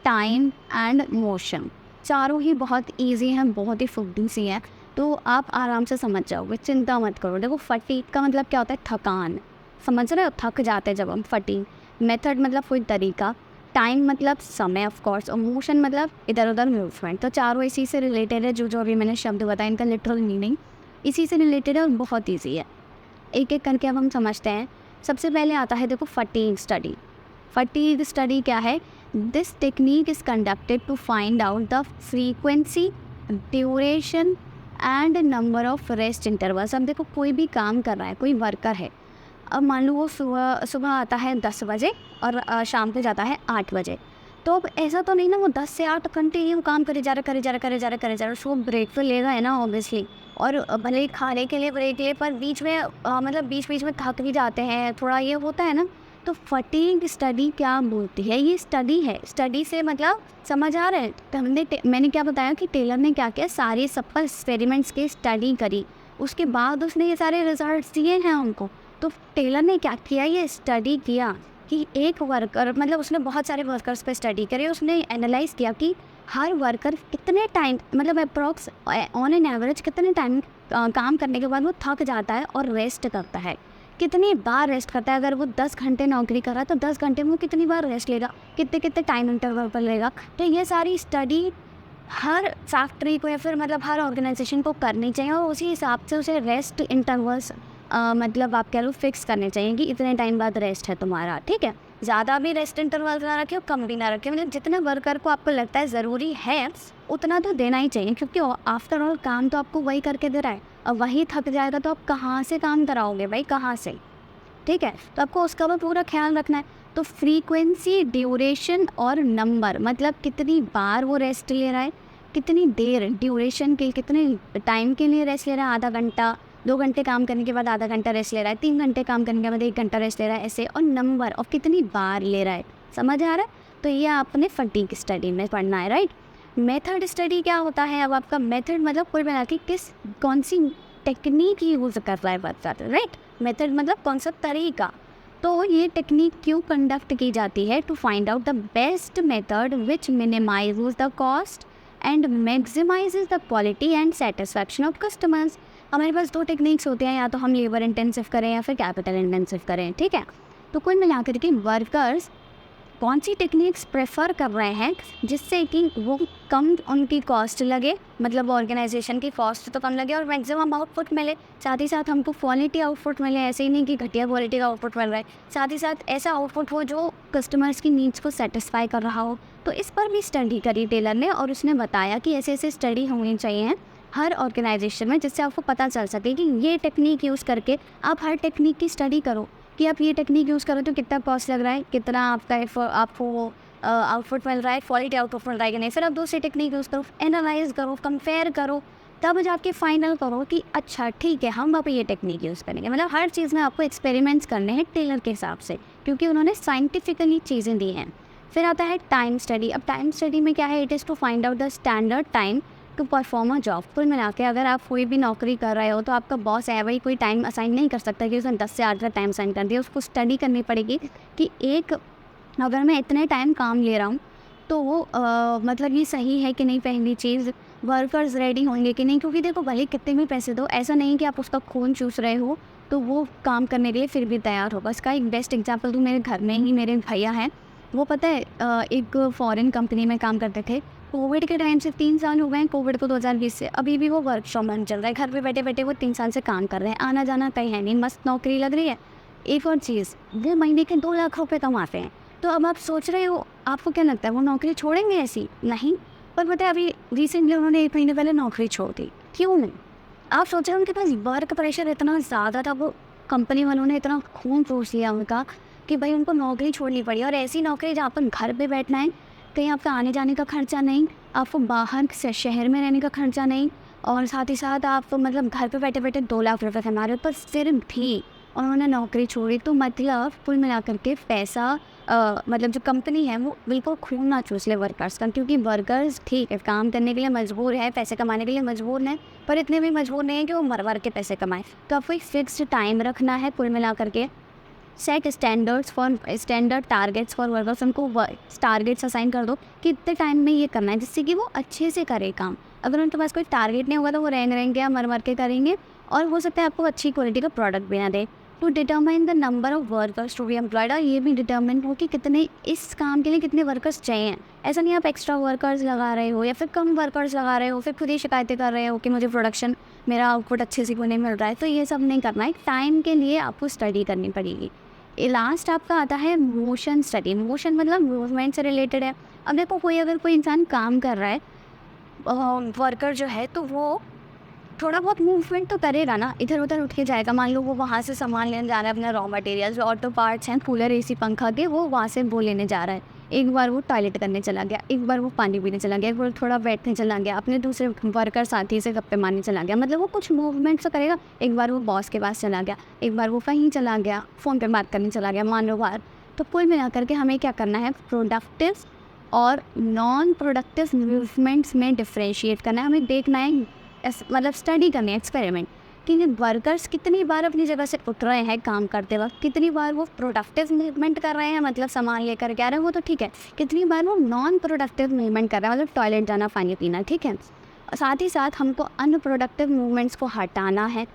time and motion. चारों ही बहुत ईजी हैं, बहुत ही फुद्दी सी हैं, तो आप आराम से समझ जाओगे, चिंता मत करो। देखो फटीग का मतलब क्या होता है, थकान, समझ रहे हो, थक जाते हैं जब हम। फटीग, मेथड मतलब कोई तरीका, टाइम मतलब समय ऑफ कोर्स, और मोशन मतलब इधर उधर मूवमेंट। तो चारों इसी से रिलेटेड है, जो अभी मैंने शब्द बताया इनका लिटरल मीनिंग इसी से रिलेटेड है और बहुत ईजी है। एक एक करके अब हम समझते हैं। सबसे पहले आता है देखो फटीग स्टडी। फटीग स्टडी क्या है, this technique is conducted to find out the frequency, duration and number of rest intervals. अब देखो कोई भी काम कर रहा है, कोई वर्कर है, अब मान लो वो सुबह आता है 10 बजे और शाम को जाता है 8 बजे। तो अब ऐसा तो नहीं ना वो 10 से 8 कंटिन्यू काम करे जा रहा, उसको ब्रेक तो लेगा है ना ऑब्वियसली। और भले ही खाने के लिए ब्रेक ले, पर बीच में मतलब बीच में थक भी जाते हैं, थोड़ा ये होता है ना। तो फटीग स्टडी क्या बोलती है, ये स्टडी है, स्टडी से मतलब समझ आ रहा है। तो मैंने क्या बताया कि टेलर ने क्या किया, सारे सब पर एक्सपेरिमेंट्स की स्टडी करी, उसके बाद उसने ये सारे रिजल्ट्स दिए हैं हमको। तो टेलर ने क्या किया, ये स्टडी किया कि एक वर्कर, मतलब उसने बहुत सारे वर्कर्स पे स्टडी करी, उसने एनालाइज किया कि हर वर्कर कितने टाइम, मतलब अप्रॉक्स ऑन एन एवरेज कितने टाइम काम करने के बाद वो थक जाता है और रेस्ट करता है, कितनी बार रेस्ट करता है। अगर वो 10 घंटे नौकरी कर रहा है तो 10 घंटे में वो कितनी बार रेस्ट लेगा, कितने टाइम इंटरवल पर लेगा। तो ये सारी स्टडी हर फैक्ट्री को या फिर मतलब हर ऑर्गेनाइजेशन को करनी चाहिए, और उसी हिसाब से उसे रेस्ट इंटरवल्स मतलब आप कह लो फिक्स करने चाहिए कि इतने टाइम बाद रेस्ट है तुम्हारा, ठीक है। ज़्यादा भी रेस्ट इंटरवल ना रखे और कम भी ना रखे, मतलब जितने वर्कर को आपको लगता है ज़रूरी है उतना तो देना ही चाहिए, क्योंकि आफ्टर ऑल काम तो आपको वही करके दे रहा है। अब वही थक जाएगा तो आप कहाँ से काम कराओगे भाई, कहाँ से, ठीक है। तो आपको उसका भी पूरा ख्याल रखना है। तो फ्रीक्वेंसी, ड्यूरेशन और नंबर, मतलब कितनी बार वो रेस्ट ले रहा है, कितनी देर, ड्यूरेशन के कितने टाइम के लिए रेस्ट ले रहा है, आधा घंटा, 2 घंटे काम करने के बाद आधा घंटा रेस्ट ले रहा है, 3 घंटे काम करने के बाद 1 घंटा रेस्ट ले रहा है, ऐसे। और नंबर और कितनी बार ले रहा है, समझ आ रहा है। तो ये आपने फटीग स्टडी में पढ़ना है, राइट। मेथड स्टडी क्या होता है? अब आपका मेथड मतलब कुल मिला के कौन सी टेक्निक यूज़ कर रहा है वर्कर, राइट? मेथड मतलब कौन सा तरीका। तो ये टेक्निक क्यों कंडक्ट की जाती है? To find out the best method which minimises the cost and maximises the quality and satisfaction of customers. हमारे पास दो टेक्निक्स होते हैं, या तो हम लेबर इंटेंसिव करें या फिर कैपिटल इंटेंसिव करें, ठीक है? तो कुल मिलाकर के वर्कर्स कौन सी टेक्निक्स प्रेफर कर रहे हैं जिससे कि वो कम उनकी कॉस्ट लगे, मतलब ऑर्गेनाइजेशन की कॉस्ट तो कम लगे और मैक्सिमम आउटपुट मिले, साथ ही साथ हमको क्वालिटी आउटपुट मिले। ऐसे ही नहीं कि घटिया क्वालिटी का आउटपुट मिल रहा है, साथ ही साथ ऐसा आउटपुट हो जो कस्टमर्स की नीड्स को सेटिस्फाई कर रहा हो। तो इस पर भी स्टडी करी टेलर ने, और उसने बताया कि ऐसे ऐसे स्टडी होनी चाहिए हर ऑर्गेनाइजेशन में, जिससे आपको पता चल सके कि ये टेक्निक यूज़ करके आप हर टेक्निक की स्टडी करो कि आप ये टेक्निक यूज़ करो तो कितना कॉस्ट लग रहा है, कितना आपको आउटपुट मिल रहा है, क्वालिटी आउटपुट मिल रहा है कि नहीं। फिर आप दूसरी टेक्निक यूज़ करो, एनालाइज करो, कंपेयर करो, तब जाके फाइनल करो कि अच्छा ठीक है हम अब ये टेक्निक यूज़ करेंगे। मतलब हर चीज़ में आपको एक्सपेरिमेंट्स करने हैं टेलर के हिसाब से, क्योंकि उन्होंने साइंटिफिकली चीज़ें दी हैं। फिर आता है टाइम स्टडी। अब टाइम स्टडी में क्या है? It is to find out the standard time to perform a job. कुल मिला के अगर आप कोई भी नौकरी कर रहे हो तो आपका बॉस है भाई, कोई टाइम असाइन नहीं कर सकता कि उसने 10 से 8 का टाइम असाइन कर दिया। उसको स्टडी करनी पड़ेगी कि अगर मैं इतने टाइम काम ले रहा हूँ तो वो मतलब ये सही है कि नहीं। पहली चीज़, वर्कर्स रेडी होंगे कि नहीं, क्योंकि देखो भले कितने भी पैसे दो, ऐसा नहीं कि आप उसका खून चूस रहे हो तो वो काम करने के लिए फिर भी तैयार होगा। इसका एक बेस्ट एग्जाम्पल तो मेरे घर में ही मेरे भैया हैं, वो पता है एक फॉरेन कंपनी में काम करते थे। कोविड के टाइम से 3 साल हो गए हैं, कोविड को 2020 से अभी भी वो वर्क फ्रॉम होम चल रहा है। घर पे बैठे बैठे वो 3 साल से काम कर रहे हैं, आना जाना कहीं है नहीं, मस्त नौकरी लग रही है। एक और चीज़, वो महीने के 2 लाख रुपए कमाते हैं। तो अब आप सोच रहे हो, आपको क्या लगता है वो नौकरी छोड़ेंगे ऐसी? नहीं। पर पता है अभी रिसेंटली उन्होंने 1 महीने पहले नौकरी छोड़ दी। क्यों नहीं? आप सोच रहे हो उनके पास वर्क प्रेशर इतना ज़्यादा था, वो कंपनी वालों ने इतना खून चूस लिया उनका कि भाई उनको नौकरी छोड़नी पड़ी। और ऐसी नौकरी जहाँ पर घर पे बैठना है, कहीं आपका आने जाने का खर्चा नहीं, आपको बाहर से शहर में रहने का खर्चा नहीं, और साथ ही साथ आप मतलब घर पे बैठे बैठे 2 लाख रुपये कमा रहे हो, पर फिर भी उन्होंने नौकरी छोड़ी। तो मतलब कुल मिला करके पैसा मतलब जो कंपनी है वो बिल्कुल खून ना चूस ले वर्कर्स का, क्योंकि वर्कर्स ठीक है काम करने के लिए मजबूर है, पैसे कमाने के लिए मजबूर है, पर इतने भी मजबूर नहीं है कि वो मर मर के पैसे कमाएं। तो आपको एक फिक्स्ड टाइम रखना है, कुल मिला करके set standard targets for workers. उनको टारगेट्स असाइन कर दो कि इतने टाइम में ये करना है, जिससे कि वो अच्छे से करे काम। अगर उनके पास कोई टारगेट नहीं होगा तो वो रहेंगे या मर मर के करेंगे, और हो सकता है आपको अच्छी क्वालिटी का प्रोडक्ट भी ना दे। To determine the number of workers to be employed, और ये भी डिटरमाइन हो कि कितने इस काम के लिए कितने वर्कर्स चाहिए। ऐसा नहीं आप एक्स्ट्रा वर्कर्स लगा रहे हो या फिर कम वर्कर्स लगा रहे हो, फिर खुद ही शिकायतें कर रहे हो कि मुझे प्रोडक्शन मेरा आउटपुट अच्छे से क्यों नहीं मिल रहा है। तो ये सब नहीं करना है, टाइम के लिए आपको स्टडी करनी पड़ेगी। लास्ट आपका आता है मोशन स्टडी। मोशन मतलब मूवमेंट से रिलेटेड है। अब देखो अगर कोई इंसान काम कर रहा है, वर्कर जो है, तो वो थोड़ा बहुत मूवमेंट तो करेगा ना, इधर उधर उठ के जाएगा। मान लो वो वहाँ से सामान लेने जा रहा है, अपना रॉ मटेरियल्स, ऑटो पार्ट्स हैं, कूलर, एसी, पंखा के, वो वहाँ से वो लेने जा रहा है। एक बार वो टॉयलेट करने चला गया, एक बार वो पानी पीने चला गया, एक बार थोड़ा बैठने चला गया, अपने दूसरे वर्कर साथी से गप्पे मारने चला गया। मतलब वो कुछ मूवमेंट तो करेगा। एक बार वो बॉस के पास चला गया, एक बार वो कहीं चला गया, फ़ोन पे बात करने चला गया, मान लो बाहर। तो कुल मिला करके हमें क्या करना है, प्रोडक्टिव और नॉन प्रोडक्टिव मूवमेंट्स में डिफ्रेंशिएट करना है। हमें देखना है, मतलब स्टडी करनी है, एक्सपेरिमेंट, कि वर्कर्स कितनी बार अपनी जगह से उठ रहे हैं काम करते वक्त, कितनी बार वो प्रोडक्टिव मूवमेंट कर रहे हैं, मतलब सामान लेकर के आ रहे हैं, वो तो ठीक है, कितनी बार वो नॉन प्रोडक्टिव मूवमेंट कर रहे हैं, मतलब टॉयलेट जाना, पानी पीना, ठीक है। साथ ही साथ हमको अनप्रोडक्टिव मूवमेंट्स को हटाना है,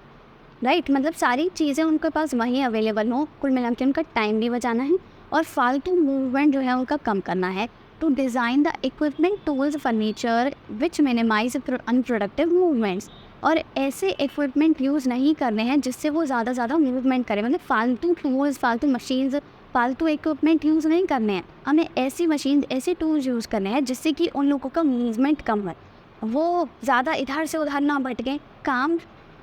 राइट। मतलब सारी चीज़ें उनके पास वहीं अवेलेबल हो, कुल मिला के उनका टाइम भी बचाना है और फालतू मूवमेंट जो है उनका कम करना है। To design the equipment, tools, furniture which minimise unproductive movements, और ऐसे इक्विपमेंट यूज़ नहीं करने हैं जिससे वो ज़्यादा मूवमेंट करें। मतलब फालतू टूल्स, फालतू मशीन्स, फालतू इक्विपमेंट यूज़ नहीं करने हैं। हमें ऐसी मशीन, ऐसे टूल्स यूज़ करने हैं जिससे कि उन लोगों का मूवमेंट कम है, वो ज़्यादा इधर से उधर ना भटकें, काम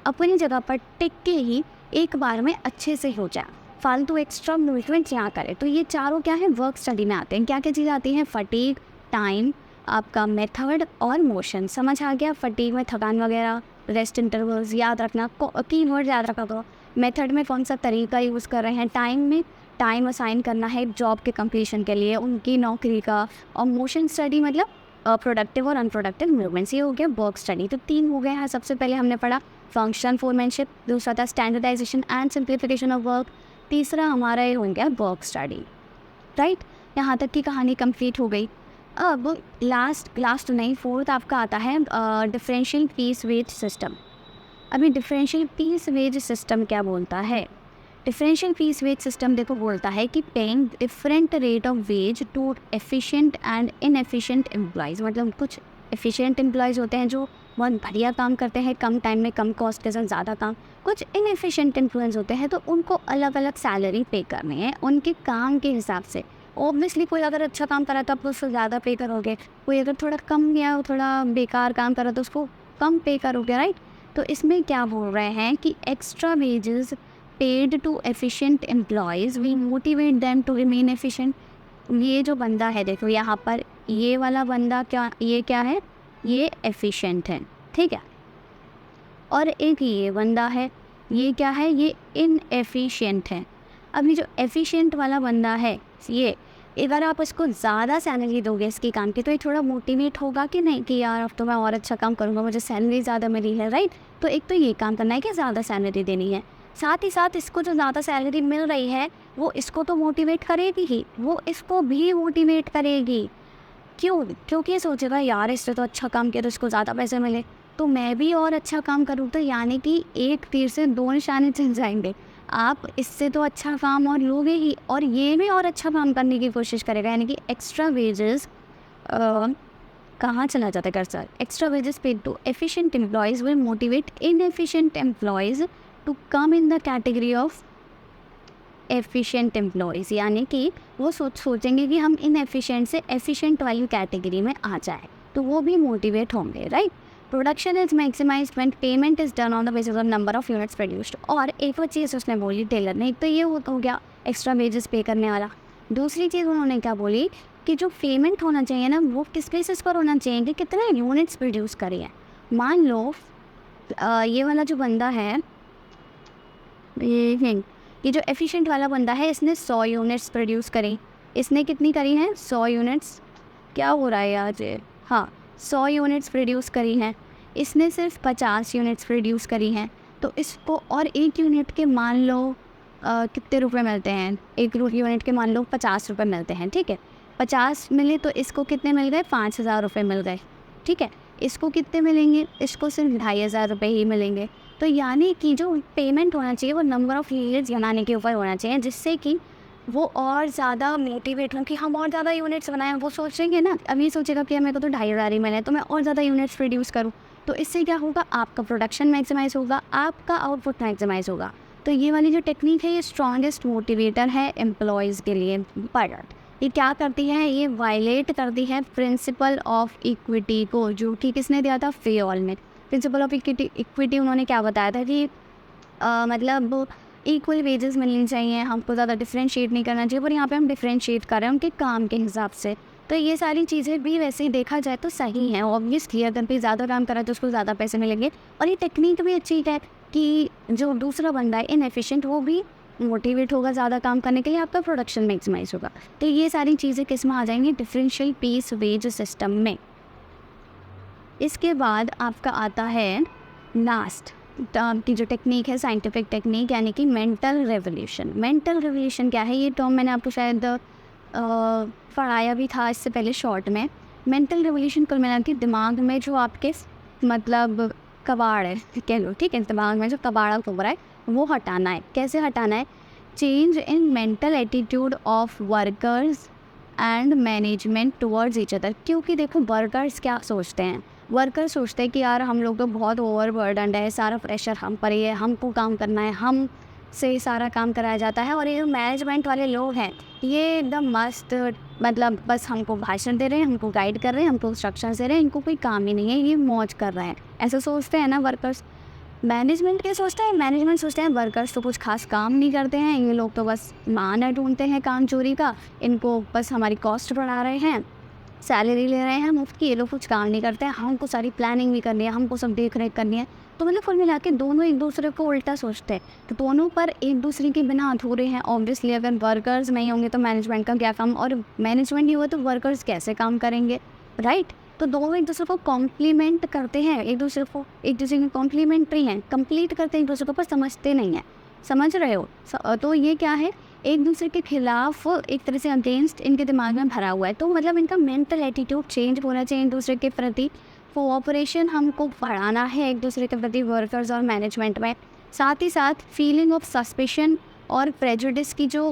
अपनी जगह पर टिक के ही एक बार में अच्छे से हो जाए, फालतू एक्स्ट्रा मूवमेंट यहाँ करें। तो ये चारों क्या है, वर्क स्टडी में आते हैं। क्या क्या चीज़ें आती हैं, फटीग, टाइम, आपका मेथड और मोशन। समझ आ गया? फटीग में थकान वगैरह, रेस्ट इंटरवल्स याद रखना, कीवर्ड याद रखा करो। मेथड में कौन सा तरीका यूज़ कर रहे हैं, टाइम में टाइम असाइन करना है जॉब के कंप्लीशन के लिए, उनकी नौकरी का। और मोशन स्टडी मतलब प्रोडक्टिव और अनप्रोडक्टिव मूवमेंट्स। ये हो गया वर्क स्टडी। तो 3 हो गए हैं। सबसे पहले हमने पढ़ा फंक्शन फोरमैनशिप, दूसरा था standardisation and simplification of work, तीसरा हमारा ये हो गया वर्क स्टडी, राइट। यहाँ तक की कहानी कंप्लीट हो गई। अब लास्ट नहीं, फोर्थ आपका आता है डिफरेंशियल पीस वेज सिस्टम। अभी डिफरेंशियल पीस वेज सिस्टम क्या बोलता है? डिफरेंशियल पीस वेज सिस्टम देखो बोलता है कि paying different rate of wage to efficient and inefficient employees. मतलब कुछ एफिशिएंट एम्प्लॉयज़ होते हैं जो बहुत बढ़िया काम करते हैं, कम टाइम में कम कॉस्ट के साथ ज़्यादा काम। कुछ इनएफिशिएंट एम्प्लॉयज़ होते हैं तो उनको अलग अलग सैलरी पे करनी है उनके काम के हिसाब से। ऑब्वियसली कोई अगर अच्छा काम करा तो आप उसको ज़्यादा पे करोगे, कोई अगर थोड़ा कम या थोड़ा बेकार काम करा तो उसको कम पे करोगे, राइट। तो इसमें क्या बोल रहे हैं कि extra wages paid to efficient employees we motivate them to remain efficient. ये जो बंदा है देखो यहाँ पर, ये वाला बंदा क्या है? ये एफिशिएंट है, ठीक है। और एक ये बंदा है, ये क्या है? ये इनएफिशिएंट है। अभी जो एफिशिएंट वाला बंदा है, ये अगर आप इसको ज़्यादा सैलरी दोगे इसके काम की तो ये थोड़ा मोटिवेट होगा कि नहीं कि यार अब तो मैं और अच्छा काम करूँगा, मुझे सैलरी ज़्यादा मिली है, राइट। तो एक तो ये काम करना है कि ज़्यादा सैलरी देनी है, साथ ही साथ इसको जो ज़्यादा सैलरी मिल रही है वो इसको तो मोटिवेट करेगी ही, वो इसको भी मोटिवेट करेगी। क्यों? क्योंकि ये सोचेगा यार इससे तो अच्छा काम किया तो इसको ज़्यादा पैसे मिले तो मैं भी और अच्छा काम करूँ। तो यानी कि एक तीर से 2 निशाने चल जाएंगे। आप इससे तो अच्छा काम और लोगे ही और ये भी और अच्छा काम करने की कोशिश करेगा। यानी कि एक्स्ट्रा वेजेस कहाँ चला जाता है cursor? Extra wages paid to efficient employees will motivate inefficient employees to come in the category of efficient employees. यानी कि वो सोचेंगे कि हम इनएफिशिएंट से एफिशिएंट वाली कैटेगरी में आ जाए तो वो भी मोटिवेट होंगे, right. Production is maximised when payment is done on the basis of number of units produced. और एक और चीज़ उसने बोली टेलर ने, एक तो ये हो गया एक्स्ट्रा वेजेस पे करने वाला। दूसरी चीज़ उन्होंने क्या बोली कि जो पेमेंट होना चाहिए ना वो किस बेसिस पर होना चाहिए कि कितने यूनिट्स प्रोड्यूस करी है। मान लो ये वाला जो बंदा है, ये जो एफिशिएंट वाला बंदा है, इसने 100 यूनिट्स प्रोड्यूस करी। इसने कितनी करी हैं? 100 यूनिट्स। क्या हो रहा है आज? हाँ, 100 यूनिट्स प्रोड्यूस करी हैं। इसने सिर्फ 50 यूनिट्स प्रोड्यूस करी हैं। तो इसको और एक यूनिट के मान लो कितने रुपए मिलते हैं? एक यूनिट के मान लो 50 रुपये मिलते हैं, ठीक है। 50 मिले तो इसको कितने मिल गए? 5000 रुपये मिल गए, ठीक है। इसको कितने मिलेंगे? इसको सिर्फ 2500 रुपये ही मिलेंगे। तो यानी कि जो पेमेंट होना चाहिए वो नंबर ऑफ़ यूनिट्स बनाने के ऊपर होना चाहिए, जिससे कि वो और ज़्यादा मोटिवेट हों कि हम और ज़्यादा यूनिट्स बनाएं। वो सोचेंगे ना, अब ये सोचेगा कि मेरे को तो 2500 ही मिले तो मैं और ज़्यादा यूनिट्स प्रोड्यूस करूँ। तो इससे क्या होगा? आपका प्रोडक्शन मैक्सिमाइज़ होगा, आपका आउटपुट मैक्सिमाइज़ होगा। तो ये वाली जो टेक्निक है ये स्ट्रॉन्गेस्ट मोटिवेटर है एम्प्लॉयज़ के लिए। बट ये क्या करती है? ये वायलेट करती है प्रिंसिपल ऑफ इक्विटी को, जो कि किसने दिया था? फेयोल ने। प्रिंसिपल ऑफ इक्विटी उन्होंने क्या बताया था कि मतलब इक्वल वेजेस मिलनी चाहिए, हमको ज़्यादा डिफ्रेंशिएट नहीं करना चाहिए। पर यहाँ पे हम डिफ्रेंशिएट कर रहे हैं उनके काम के हिसाब से। तो ये सारी चीज़ें भी वैसे ही देखा जाए तो सही हैं। ऑब्वियसली अगर कोई ज़्यादा काम करा तो उसको ज़्यादा पैसे मिलेंगे। और ये टेक्निक भी अच्छी है कि जो दूसरा बंदा है इनएफिशिएंट वो भी मोटिवेट होगा ज़्यादा काम करने के लिए, आपका प्रोडक्शन मैक्सिमाइज होगा। तो ये सारी चीज़ें किस में आ जाएंगी? डिफरेंशियल पीस वेज सिस्टम में। इसके बाद आपका आता है लास्ट टर्म की जो टेक्निक है, साइंटिफिक टेक्निक, यानी कि मेंटल रेवोल्यूशन। मेंटल रेवोल्यूशन क्या है? ये टर्म मैंने आपको शायद पढ़ाया भी था इससे पहले शॉर्ट में। मेंटल रेवोल्यूशन कुल मिला के दिमाग में जो आपके मतलब कबाड़ है, कह लो, ठीक है, दिमाग में जो कबाड़ा कोबरा है वो हटाना है। कैसे हटाना है? Change in mental attitude of workers and management towards each other. क्योंकि देखो वर्कर्स क्या सोचते हैं? वर्कर सोचते हैं कि यार हम लोग तो बहुत ओवरबर्डन्ड है, सारा प्रेशर हम पर ही है, हमको काम करना है, हम से सारा काम कराया जाता है। और ये जो मैनेजमेंट वाले लोग हैं ये एकदम मस्त, मतलब बस हमको भाषण दे रहे हैं, हमको गाइड कर रहे हैं, हमको इंस्ट्रक्शंस दे रहे हैं, इनको कोई काम ही नहीं है, ये मौज कर रहे हैं। ऐसा सोचते हैं ना वर्कर्स। मैनेजमेंट क्या सोचता है? मैनेजमेंट सोचते हैं वर्कर्स तो कुछ खास काम नहीं करते हैं, ये लोग तो बस बहाना ढूंढते हैं काम चोरी का, इनको बस हमारी कॉस्ट बढ़ा रहे हैं, सैलरी ले रहे हैं मुफ्त की, ये लोग कुछ काम नहीं करते हैं, हमको सारी प्लानिंग भी करनी है, हमको सब देख रेख करनी है। तो मतलब कुल मिला के दोनों एक दूसरे को उल्टा सोचते हैं। तो दोनों पर एक दूसरे के बिना अधूरे हैं। ऑब्वियसली अगर वर्कर्स नहीं होंगे तो मैनेजमेंट का क्या काम, और मैनेजमेंट नहीं हुआ तो वर्कर्स कैसे काम करेंगे, राइट। तो दोनों एक दूसरे को कॉम्प्लीमेंट करते हैं, एक दूसरे के कॉम्प्लीमेंट्री हैं, कंप्लीट करते हैं एक दूसरे को, पर समझते नहीं हैं। समझ रहे हो? तो ये क्या है, एक दूसरे के खिलाफ, एक तरह से अगेंस्ट इनके दिमाग में भरा हुआ है। तो मतलब इनका मेंटल एटीट्यूड चेंज होना चाहिए एक दूसरे के प्रति। कोऑपरेशन हमको बढ़ाना है एक दूसरे के प्रति वर्कर्स और मैनेजमेंट में। साथ ही साथ फीलिंग ऑफ सस्पिशन और प्रेजुडिस की जो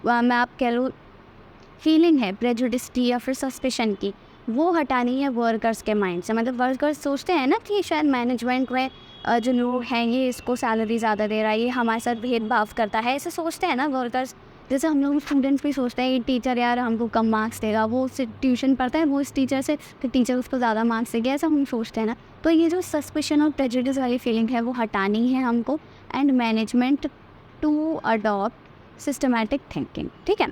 मैं आप कह लो फीलिंग है प्रेजुडिस की या फिर सस्पिशन की, वो हटानी है वर्कर्स के माइंड से। मतलब वर्कर्स सोचते हैं ना कि शायद मैनेजमेंट में जो लोग हैं ये इसको सैलरी ज़्यादा दे रहा है, ये हमारे साथ भेदभाव करता है, ऐसे सोचते हैं ना वर्कर्स। जैसे हम लोग स्टूडेंट्स भी सोचते हैं कि टीचर यार हमको कम मार्क्स देगा, वो उससे ट्यूशन पढ़ता है वो इस टीचर से, फिर टीचर उसको ज़्यादा मार्क्स देगा, ऐसा हम सोचते हैं ना। तो ये जो सस्पिशन और प्रेजुडिस वाली फीलिंग है वो हटानी है हमको, and management to adopt systematic thinking. ठीक है,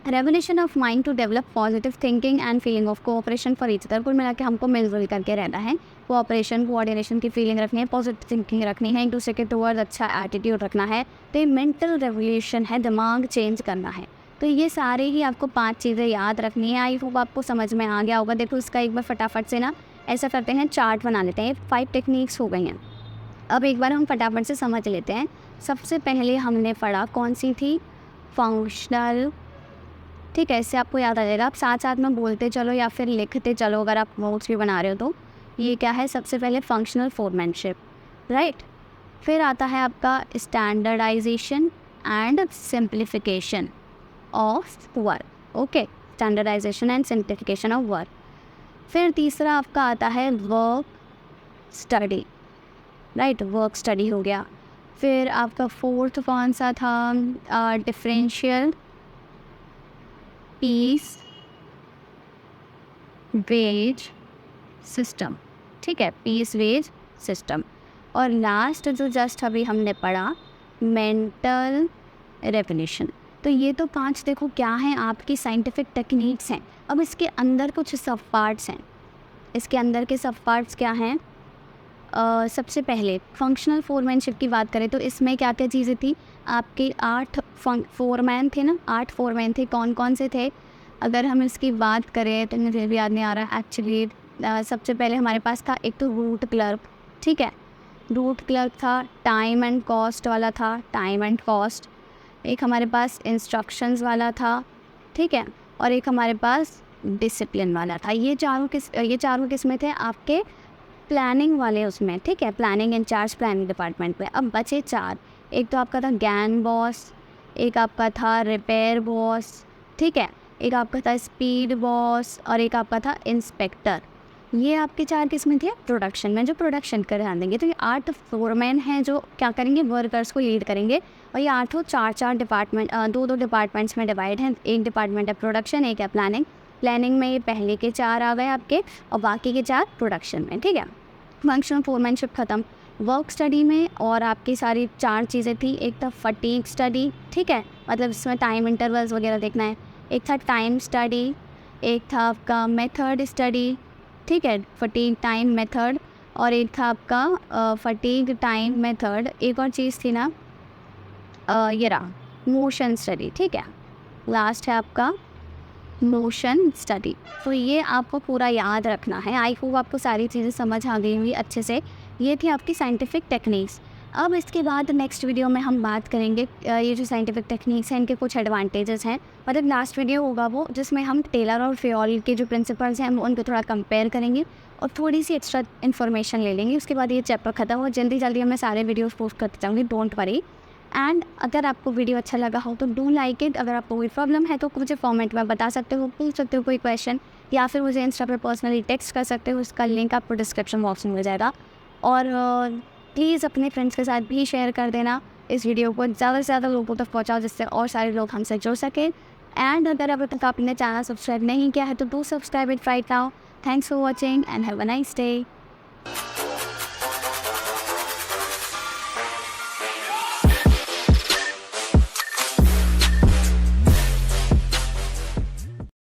revolution of mind to develop positive thinking and feeling of cooperation for each other. कुल मिला के हमको मिलजुल करके रहना है, कोऑपरेशन कोऑर्डिनेशन की फीलिंग रखनी है, पॉजिटिव थिंकिंग रखनी है, एक दूसरे के टुवर्ड्स अच्छा एटीट्यूड रखना है। तो ये मेंटल रेवोल्यूशन है, दिमाग चेंज करना है। तो ये सारे ही आपको 5 चीज़ें याद रखनी है। आई होप आपको समझ में आ गया होगा। देखो इसका एक बार फटाफट से ना ऐसा करते हैं, चार्ट बना लेते हैं। 5 टेक्निक्स हो गई हैं, अब एक बार हम फटाफट से समझ लेते हैं। सबसे पहले हमने पढ़ा कौन सी थी, फंक्शनल। ठीक है, इससे आपको याद आ जाएगा, आप साथ साथ में बोलते चलो या फिर लिखते चलो अगर आप नोट्स भी बना रहे हो तो। ये क्या है, सबसे पहले फंक्शनल फोरमैनशिप, राइट। फिर आता है आपका standardisation and simplification of work. Okay, standardisation and simplification of work. फिर तीसरा आपका आता है work study, right, work study हो गया। फिर आपका फोर्थ कौन सा था, डिफरेंशियल पीस वेज सिस्टम। ठीक है, पीस वेज सिस्टम। और लास्ट जो जस्ट अभी हमने पढ़ा, मेंटल रेवोल्यूशन। तो ये तो 5 देखो क्या हैं, आपकी साइंटिफिक टेक्निक्स हैं। अब इसके अंदर कुछ सब पार्ट्स हैं। इसके अंदर के सब पार्ट्स क्या हैं, सबसे पहले फंक्शनल फोरमैनशिप की बात करें तो इसमें क्या क्या चीज़ें थी, आपके 8 फोरमैन थे ना, 8 फोरमैन थे। कौन कौन से थे, अगर हम इसकी बात करें तो मुझे भी याद नहीं आ रहा एक्चुअली। सबसे पहले हमारे पास था एक तो रूट क्लर्क। ठीक है, रूट क्लर्क था, टाइम एंड कॉस्ट वाला था, टाइम एंड कॉस्ट। एक हमारे पास इंस्ट्रक्शंस वाला था, ठीक है, और एक हमारे पास डिसिप्लिन वाला था। ये चारों किस में थे, आपके प्लानिंग वाले उसमें। ठीक है, प्लानिंग इंचार्ज प्लानिंग डिपार्टमेंट में। अब बचे 4, एक तो आपका था गैन बॉस, एक आपका था रिपेयर बॉस, ठीक है, एक आपका था स्पीड बॉस, और एक आपका था इंस्पेक्टर। ये आपके 4 किस्में थे प्रोडक्शन में, जो प्रोडक्शन कर ध्यान देंगे। तो ये 8 फोरमैन हैं जो क्या करेंगे, वर्कर्स को लीड करेंगे। और ये 8 4 डिपार्टमेंट, 2 डिपार्टमेंट्स में डिवाइड हैं। एक डिपार्टमेंट है प्रोडक्शन, एक है प्लानिंग। प्लानिंग में ये पहले के 4 आ गए आपके, और बाकी के 4 प्रोडक्शन में। ठीक है, फंक्शनल फोरमैनशिप ख़त्म। वर्क स्टडी में और आपकी सारी 4 चीज़ें थी। एक था फटीग स्टडी, ठीक है, मतलब इसमें टाइम इंटरवल्स वगैरह देखना है। एक था टाइम स्टडी, एक था आपका मेथड स्टडी, ठीक है, फटीग टाइम मेथड, और एक था आपका फटीग टाइम मेथड। एक और चीज़ थी ना, ये रहा मोशन स्टडी। ठीक है, लास्ट है आपका मोशन स्टडी। तो ये आपको पूरा याद रखना है। आई होप आपको सारी चीज़ें समझ आ गई होंगी अच्छे से। ये थी आपकी साइंटिफिक टेक्निक्स। अब इसके बाद नेक्स्ट वीडियो में हम बात करेंगे ये जो साइंटिफिक टेक्निक्स हैं इनके कुछ एडवांटेजेस हैं। मतलब लास्ट वीडियो होगा वो जिसमें हम टेलर और फेयोल के जो प्रिंसिपल्स हैं हम उनको थोड़ा कंपेयर करेंगे और थोड़ी सी एक्स्ट्रा इन्फॉर्मेशन ले लेंगे। उसके बाद ये चैप्टर खत्म हो, जल्दी जल्दी मैं सारे वीडियोस पोस्ट करते जाऊँगी, डोंट वरी। एंड अगर आपको वीडियो अच्छा लगा हो तो डू लाइक इट। अगर आपको कोई प्रॉब्लम है तो मुझे कमेंट में बता सकते हो, पूछ सकते हो कोई क्वेश्चन, या फिर मुझे इंस्टा पर पर्सनली टेक्स्ट कर सकते हो। उसका लिंक आपको डिस्क्रिप्शन बॉक्स में मिल जाएगा। और प्लीज़ अपने फ्रेंड्स के साथ भी शेयर कर देना इस वीडियो को, ज़्यादा से ज़्यादा लोगों तक पहुँचाओ जिससे और सारे लोग हमसे जुड़ सकें। एंड अगर अभी तक आपने चैनल सब्सक्राइब नहीं किया है तो do subscribe it right now. Thanks for watching and have a nice day.